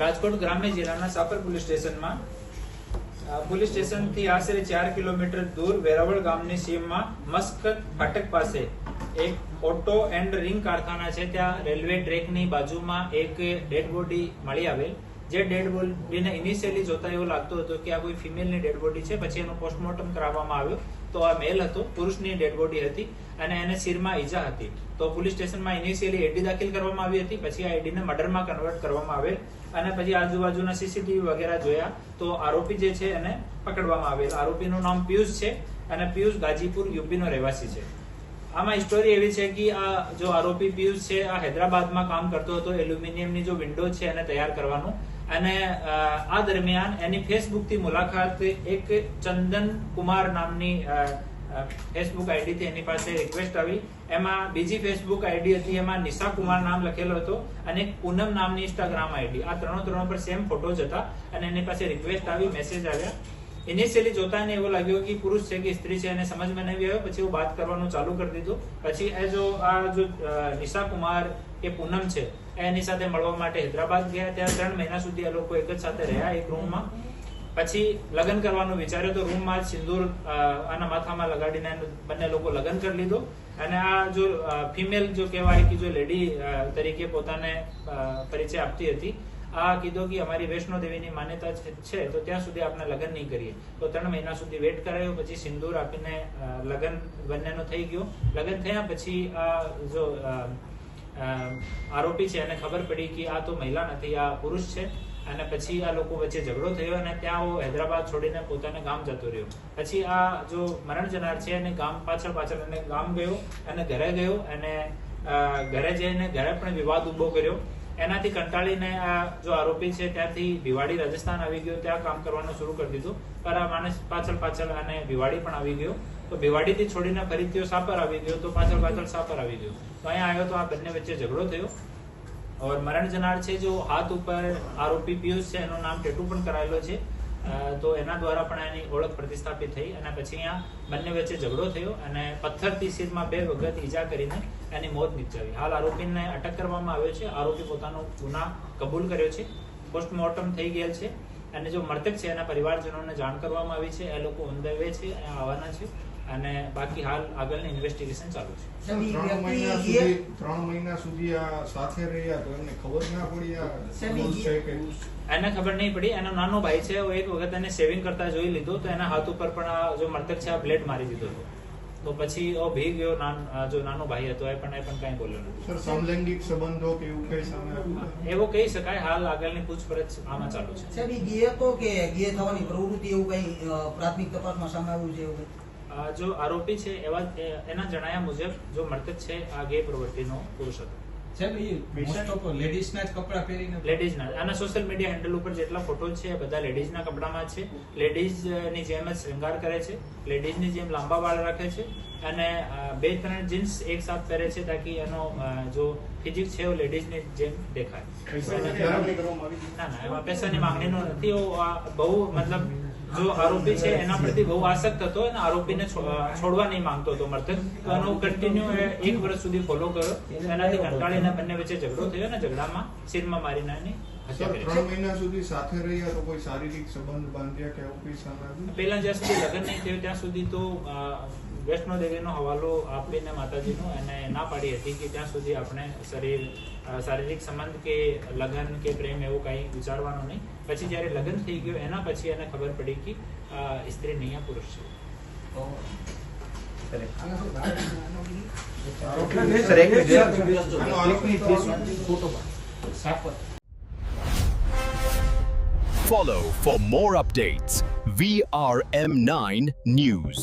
રાજકોટ ગ્રામ્ય જિલ્લાના સાપર પોલીસ સ્ટેશનમાં પોલીસ સ્ટેશનથી આશરે 4 કિલોમીટર દૂર વેરાવળ ગામની સીમમાં મસ્કત ફાટક પાસે એક ઓટો એન્ડ રિંગ કારખાના છે. ત્યાં રેલવે ટ્રેકની બાજુમાં એક ડેડ બોડી મળી આવેલ. જે ડેડ બોડીને ઇનિશિયલી જોતા એવું લાગતું હતું કે આ કોઈ ફિમેલની ડેડ બોડી છે. પછી એનું પોસ્ટમોર્ટમ કરાવવામાં આવ્યું તો આ મેલ હતો, પુરુષની ડેડ બોડી હતી અને એને શિરમાં ઈજા હતી. તો પોલીસ સ્ટેશનમાં ઇનિશિયલી એડી દાખલ કરવામાં આવી હતી. પછી આ એડીને મર્ડરમાં કન્વર્ટ કરવામાં આવેલ અને પછી આજુબાજુના સીસીટીવી વગેરે જોયા તો આરોપી જે છે એને પકડવામાં આવેલ. આરોપીનું નામ પિયુષ છે અને પિયુષ ગાજીપુર યુપીનો રહેવાસી છે. આમાં સ્ટોરી એવી છે કે આ જો આરોપી પિયુષ છે આ હૈદરાબાદમાં કામ કરતો હતો. એલ્યુમિનિયમની જો વિન્ડો છે એને તૈયાર કરવાનું અને આ દરમિયાન એની ફેસબુક થી મુલાકાત એક ચંદન કુમાર નામની ફેસબુક આઈડી થી એની પાસે રિક્વેસ્ટ આવી. એમાં બીજી ફેસબુક આઈડી હતી, એમાં નિશા કુમાર નામ લખેલો હતો અને એક પૂનમ નામની ઇન્સ્ટાગ્રામ આઈડી. આ ત્રણ પર સેમ ફોટોઝ હતા અને એની પાસે રિક્વેસ્ટ આવી, મેસેજ આવ્યા. ઇનિશિયલી જોતા એને એવો લાગ્યો કે પુરુષ છે કે સ્ત્રી છે એને સમજમાં નહીં આવ્યો. પછી એવું વાત કરવાનું ચાલુ કરી દીધું. પછી આ જો નિશા કુમાર એ પૂનમ છે એની સાથે મળવા માટે હૈદરાબાદ ગયા. ત્યાં 3 મહિના સુધી આ લોકો એક જ સાથે રહ્યા એક રૂમમાં. પછી લગ્ન કરવાનું વિચાર્યો તો રૂમમાં જ સિંદૂર આના માથામાં લગાડીને બંને લોકો લગ્ન કરી લીધો. અને આ જો ફિમેલ જો કહેવાય કે જો લેડી તરીકે પોતાને પરિચય આપતી હતી. આ કીધું કે અમારી વૈષ્ણો દેવીની માન્યતા છે તો ત્યાં સુધી આપણે લગ્ન નહીં કરીએ. તો 3 મહિના સુધી વેટ કરાયો. પછી સિંદૂર આપીને લગ્ન બંનેનો થઈ ગયો. લગ્ન થયા પછી આ જો આરોપી છે એને ખબર પડી કે આ તો મહિલા નથી, આ પુરુષ છે. અને પછી આ લોકો વચ્ચે ઝઘડો થયો અને ત્યાં હૈદરાબાદ છોડીને પોતાને ગામ જતો રહ્યો. પછી આ જો મરણ જનાર છે એને ગામ પાછળ એને ગામ ગયો અને ઘરે ગયો અને ઘરે જઈને ઘરે પણ વિવાદ ઉભો કર્યો. એનાથી કંટાળીને આ જો આરોપી છે ત્યાંથી ભિવાડી રાજસ્થાન આવી ગયો. ત્યાં કામ કરવાનું શરૂ કરી દીધું. પર આ માણસ પાછળ અને ભિવાડી પણ આવી ગયો. તો ભિવાડીથી છોડીને ફરીથી સાપર આવી ગયો. તો પાછળ સાપર આવી ગયો. તો અહીંયા આવ્યો તો આ બંને વચ્ચે ઝઘડો થયો. और मरण जनार છે જો હાથ ઉપર આરોપી પિયુષ છે એનું નામ ટેટુ પણ કરાયેલો છે. તો એના દ્વારા પણ એની ઓળખ પ્રતિસ્થાપિત થઈ અને પછી અહીંયા બંને વચ્ચે ઝઘડો થયો અને પથ્થરથી શિરમાં 2 વખત ઈજા કરીને એની મોત નિપજાવી. હાલ આરોપીને અટક કરવામાં આવ્યો છે. આરોપી પોતાનો ગુના કબૂલ કર્યો છે. પોસ્ટમોર્ટમ થઈ ગયેલ છે અને જો મૃતક છે એના પરિવારજનોને જાણ કરવામાં આવી છે. એ લોકો ઓન ધ વે છે, અહીંયા આવવાના છે અને બાકી હાલ આગળની ઇન્વેસ્ટિગેશન ચાલુ છે. 3 મહિના સુધી આ સાથે રહ્યા તો એમને ખબર ના પડી આ છે કે એને ખબર નહીં પડી. એનો નાનો ભાઈ છે, એક વખત એને સેવિંગ કરતા જોઈ લીધો તો એના હાથ ઉપર પણ આ જો મૃતક છે આ બ્લેડ મારી દીધો હતો. તો પછી ભી ગયો. જો નાનો ભાઈ હતો એ પણ કઈ બોલ્યો નથી. સર સમલૈંગિક સંબંધો કે એવું કઈ સામે એવું કહી શકાય. હાલ આગળની પૂછપરછ આમાં ચાલુ છે. સાહેબ ગે તો કે ગે થવાની પ્રવૃત્તિ એવું કઈ પ્રાથમિક તપાસમાં સામે આવ્યું છે એવું? જો આરોપી છે એના જણાયા મુજબ જો મૃતક છે આ ગે પ્રવૃત્તિનો પુરુષ હતો. લેડીઝના આના સોશિયલ મીડિયા હેન્ડલ ઉપર જેટલા ફોટો છે એ બધા લેડીઝના કપડામાં છે. લેડીઝની જેમ જ શૃંગાર કરે છે, લેડીઝની જેમ લાંબા વાળ રાખે છે અને 2-3 જીન્સ એક સાથ પહેરે છે તાકી એનો જો ફિઝિક છે એ લેડીઝની જેમ દેખાય. ના એમાં પૈસાની માંગણીનો નથી. બહુ મતલબ જો આરોપી છે એના પ્રતિ બહુ આસક્ત હતો અને આરોપીને છોડવા નહીં માંગતો હતો મૃતક. તો એનો કન્ટિન્યુ 1 વર્ષ સુધી ફોલો કર્યો. એનાથી કંટાળીને બંને વચ્ચે ઝઘડો થયો અને ઝઘડામાં શિરમાં મારીને એની હત્યા કરી. 3 મહિના સુધી સાથે રહ્યા તો કોઈ શારીરિક સંબંધ બાંધ્યા કે એવું કઈ સામે આવ્યું? પહેલા જ્યાં સુધી લગ્ન નહીં થયું ત્યાં સુધી તો વૈષ્ણો દેવીનો હવાલો આપીને માતાજીનો એને ના પાડી હતી કે ત્યાં સુધી આપણે શારીરિક સંબંધ કે લગ્ન કે પ્રેમ એવું કઈ વિચારવાનું નહીં. પછી જયારે લગ્ન થઈ ગયો એના પછી એને ખબર પડી કે સ્ત્રી નહીં આ પુરુષ છે. Follow for more updates. VRM9 News.